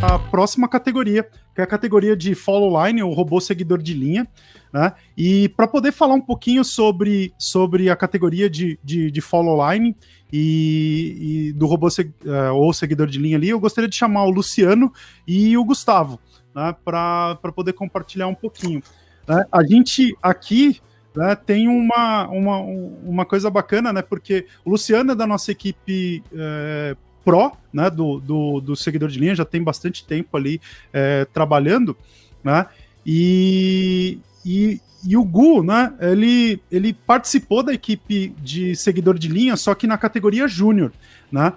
a próxima categoria, que é a categoria de follow line, ou robô seguidor de linha, né? E para poder falar um pouquinho sobre a categoria de follow line e do robô ou seguidor de linha ali, eu gostaria de chamar o Luciano e o Gustavo, né, para poder compartilhar um pouquinho. Né? A gente aqui, né, tem uma coisa bacana, né, porque o Luciano é da nossa equipe Pro, né, do seguidor de linha, já tem bastante tempo ali trabalhando, né, e o Gu, né, ele participou da equipe de seguidor de linha, só que na categoria Júnior, né,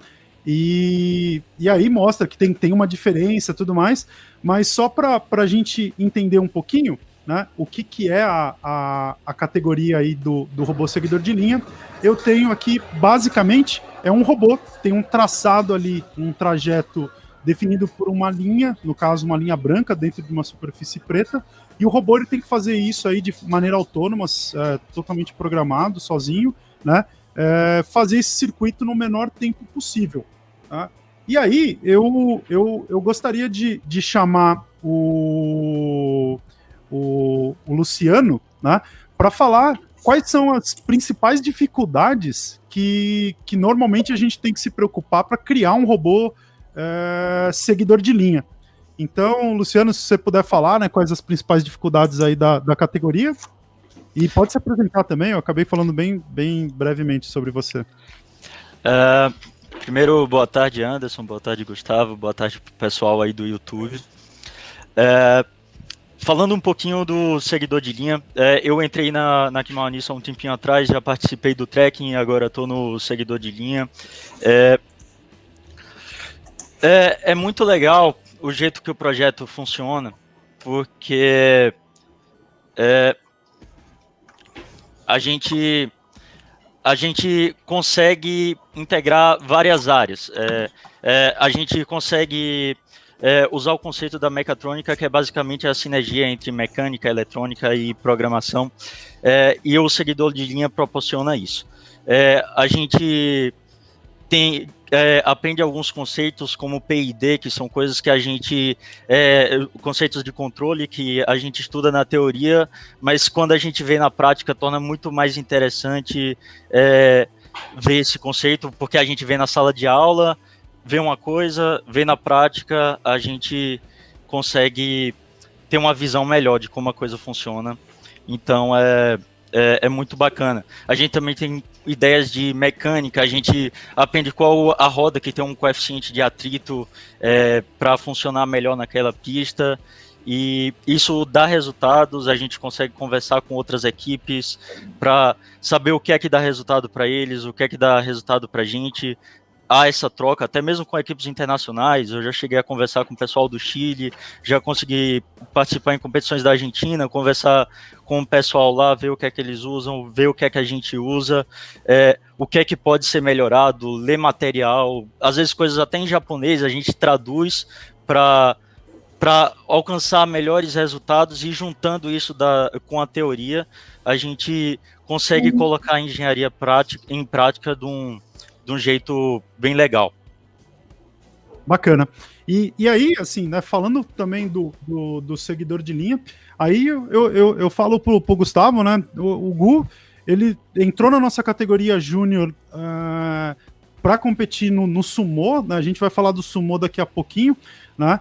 e aí mostra que tem uma diferença e tudo mais, mas só para a gente entender um pouquinho, né, o que é a categoria aí do robô seguidor de linha, eu tenho aqui, basicamente, é um robô, tem um traçado ali, um trajeto definido por uma linha, no caso uma linha branca dentro de uma superfície preta, e o robô ele tem que fazer isso aí de maneira autônoma, totalmente programado, sozinho, né, fazer esse circuito no menor tempo possível. Tá? E aí, eu gostaria de chamar o Luciano, né, para falar quais são as principais dificuldades que normalmente a gente tem que se preocupar para criar um robô seguidor de linha. Então, Luciano, se você puder falar, né, quais as principais dificuldades aí da categoria, e pode se apresentar também, eu acabei falando bem brevemente sobre você. Primeiro, boa tarde, Anderson, boa tarde, Gustavo, boa tarde pro pessoal aí do YouTube. Falando um pouquinho do seguidor de linha, eu entrei na Kimaonisso há um tempinho atrás, já participei do trekking, agora estou no seguidor de linha. É muito legal o jeito que o projeto funciona, porque a gente consegue integrar várias áreas. A gente consegue usar o conceito da mecatrônica, que é basicamente a sinergia entre mecânica, eletrônica e programação, e o seguidor de linha proporciona isso. A gente aprende alguns conceitos como PID, que são coisas que a gente, conceitos de controle que a gente estuda na teoria, mas quando a gente vê na prática torna muito mais interessante ver esse conceito, porque a gente vê na sala de aula, vê uma coisa, vê na prática, a gente consegue ter uma visão melhor de como a coisa funciona. Então é muito bacana. A gente também tem ideias de mecânica, a gente aprende qual a roda que tem um coeficiente de atrito para funcionar melhor naquela pista, e isso dá resultados, a gente consegue conversar com outras equipes para saber o que é que dá resultado para eles, o que é que dá resultado para a gente. Há essa troca, até mesmo com equipes internacionais. Eu já cheguei a conversar com o pessoal do Chile, já consegui participar em competições da Argentina, conversar com o pessoal lá, ver o que é que eles usam, ver o que é que a gente usa, o que é que pode ser melhorado, ler material, às vezes coisas até em japonês, a gente traduz para alcançar melhores resultados, e juntando isso com a teoria, a gente consegue colocar a engenharia em prática de um jeito bem legal. Bacana. E aí, assim, né, falando também do seguidor de linha, aí eu falo pro Gustavo, né, o Gu, ele entrou na nossa categoria Júnior para competir no Sumo, né, a gente vai falar do Sumo daqui a pouquinho, né,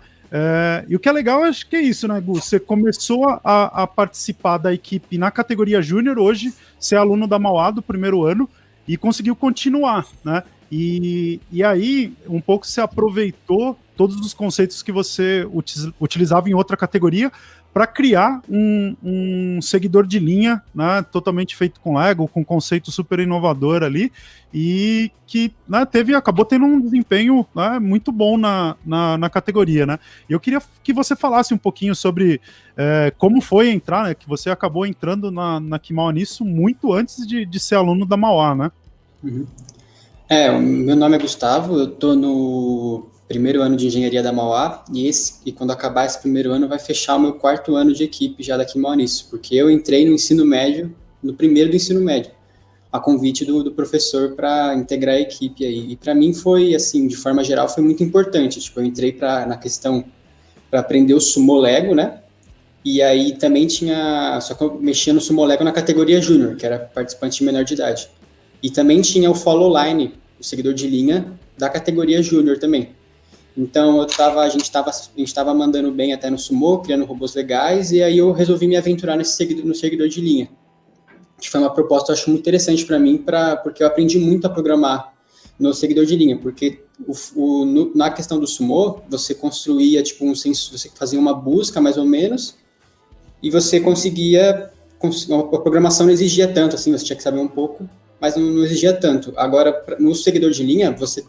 e o que é legal, acho que é isso, né, Gu, você começou a participar da equipe na categoria Júnior, hoje você é aluno da Mauá do primeiro ano, e conseguiu continuar, né? E aí, um pouco você aproveitou todos os conceitos que você utilizava em outra categoria para criar um seguidor de linha, né, totalmente feito com Lego, com conceito super inovador ali, e que, né, acabou tendo um desempenho, né, muito bom na categoria, né? E eu queria que você falasse um pouquinho sobre como foi entrar, né, que você acabou entrando na Kimaonisso muito antes de ser aluno da Mauá, né? Uhum. O meu nome é Gustavo, eu estou no primeiro ano de engenharia da Mauá, e quando acabar esse primeiro ano vai fechar o meu quarto ano de equipe já da Kimaonisso, porque eu entrei no ensino médio, no primeiro do ensino médio, a convite do professor para integrar a equipe aí. E para mim foi, assim, de forma geral, foi muito importante. Tipo, eu entrei na questão para aprender o Sumo Lego, né? E aí também tinha, só que eu mexia no Sumo Lego na categoria Júnior, que era participante menor de idade. E também tinha o Follow Line, o seguidor de linha, da categoria Júnior também. Então a gente estava mandando bem até no Sumo, criando robôs legais, e aí eu resolvi me aventurar no seguidor de linha. Que foi uma proposta, eu acho, muito interessante para mim, porque eu aprendi muito a programar no seguidor de linha, porque na questão do Sumo, você construía, tipo, você fazia uma busca, mais ou menos, e você conseguia, a programação não exigia tanto, assim, você tinha que saber um pouco, mas não exigia tanto. Agora, no seguidor de linha, você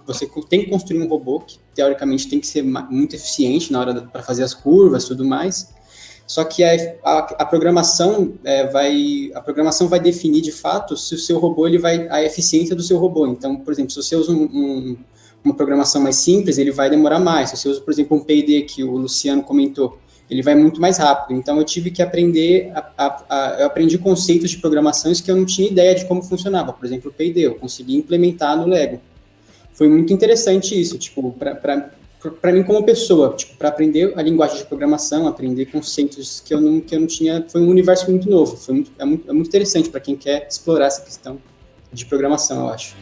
tem que construir um robô que, teoricamente, tem que ser muito eficiente na hora para fazer as curvas e tudo mais, só que a programação vai definir, de fato, se o seu robô, a eficiência do seu robô. Então, por exemplo, se você usa uma programação mais simples, ele vai demorar mais. Se você usa, por exemplo, um PID, que o Luciano comentou, ele vai muito mais rápido. Então, eu tive que aprender, eu aprendi conceitos de programações que eu não tinha ideia de como funcionava. Por exemplo, o PID, eu consegui implementar no Lego. Foi muito interessante isso, tipo, para mim como pessoa, tipo, para aprender a linguagem de programação, aprender conceitos que eu não tinha, foi um universo muito novo. É muito interessante para quem quer explorar essa questão de programação, eu acho.